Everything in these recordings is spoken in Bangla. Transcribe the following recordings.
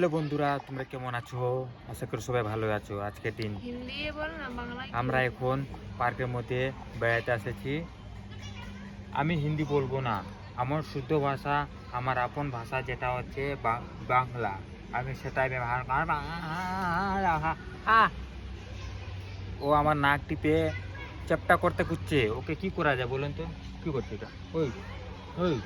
হ্যালো বন্ধুরা, তোমরা কেমন আছো? আশা করি সবাই ভালো আছো। আজকের দিন আমরা এখন পার্কের মধ্যে বেড়াতে এসেছি। আমি হিন্দি বলবো না, আমার শুদ্ধ ভাষা, আমার আপন ভাষা যেটা হচ্ছে বাংলা, আমি সেটাই ব্যবহার ও আমার নাক টিপে চ্যাপটা করতে খুঁজছে। ওকে কি করা যায় বলুন তো? কি করছে এটা? ওই ওই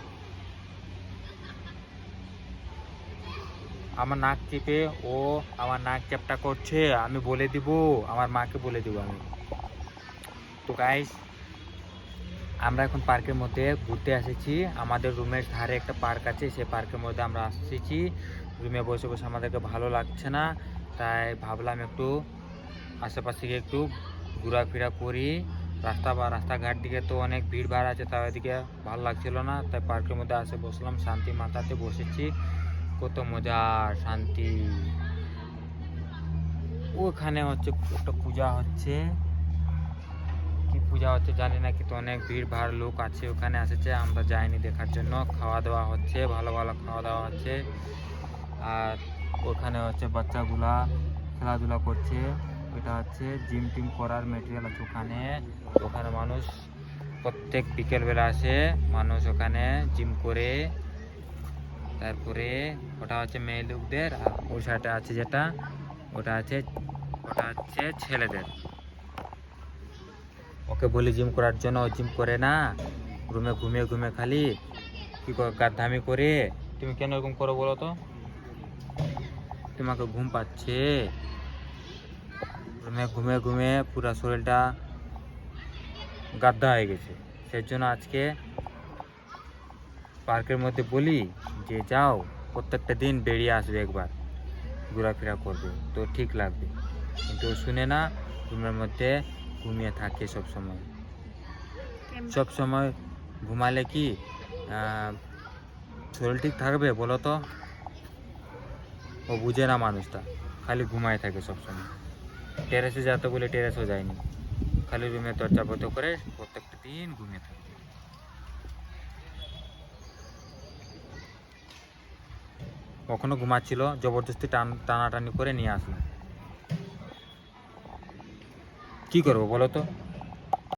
আমার নাক চেপে ও আমার নাক চ্যাপটা করছে। আমি বলে দিব, আমার মাকে বলে দিব আমি। তো গাইস, আমরা এখন পার্কের মধ্যে ঘুরতে এসেছি। আমাদের রুমের ধারে একটা পার্ক আছে, সেই পার্কের মধ্যে আমরা এসেছি। রুমে বসে বসে আমাদেরকে ভালো লাগছে না, তাই ভাবলাম একটু আশেপাশে গিয়ে একটু ঘোরাফেরা করি। রাস্তাঘাট দিকে তো অনেক ভিড় ভাড় আছে, তাই ওদিকে ভালো লাগছিল না, তাই পার্কের মধ্যে আসে বসলাম, শান্তি মাথাতে বসেছি। কত মজা, শান্তি। ওখানে হচ্ছে একটা পূজা হচ্ছে, কি পূজা হচ্ছে জানি না, কিন্তু অনেক ভিড় ভাড় লোক আছে ওখানে এসেছে। আমরা যাইনি দেখার জন্য। খাওয়া দাওয়া হচ্ছে, ভালো ভালো খাওয়া দাওয়া হচ্ছে। আর ওখানে হচ্ছে বাচ্চাগুলা খেলাধুলা করছে। ওইটা হচ্ছে জিম টিম করার মেটেরিয়াল আছে ওখানে। ওখানে মানুষ প্রত্যেক বিকেলবেলা আসে, মানুষ ওখানে জিম করে। তারপরে ওটা হচ্ছে মেয়ে লোকদের, আর ওই সাইডে আছে যেটা, ওটা হচ্ছে ছেলেদের। ওকে বলি জিম করার জন্য, ও জিম করে না, রুমে ঘুমিয়ে ঘুমিয়ে খালি কি গাদ্দামি করে। তুমি কেন এরকম করো বলো তো? তোমাকে ঘুম পাচ্ছে, রুমে ঘুমিয়ে ঘুমিয়ে পুরো শরীরটা গাদ্দা হয়ে গেছে। সেই জন্য আজকে পার্কের মধ্যে বলি যে যাও, প্রত্যেকটা দিন বেরিয়ে আসবে, একবার ঘোরাফেরা করবে, তো ঠিক লাগবে। কিন্তু শুনে না, রুমের মধ্যে ঘুমিয়ে থাকে সব সময় ঘুমালে কি শরীর ঠিক থাকবে বলো তো? ও বুঝে না মানুষটা, খালি ঘুমায় থাকে সবসময়। টেরেসে যেতে বলে টেরেসও যায়নি, খালি রুমে দরজা বন্ধ করে প্রত্যেকটা দিন ঘুমিয়ে থাকে। কখনো ঘুমাচ্ছিল, জবরদস্তি টানাটানি করে নিয়ে আসলাম। কি করবো বলো তো?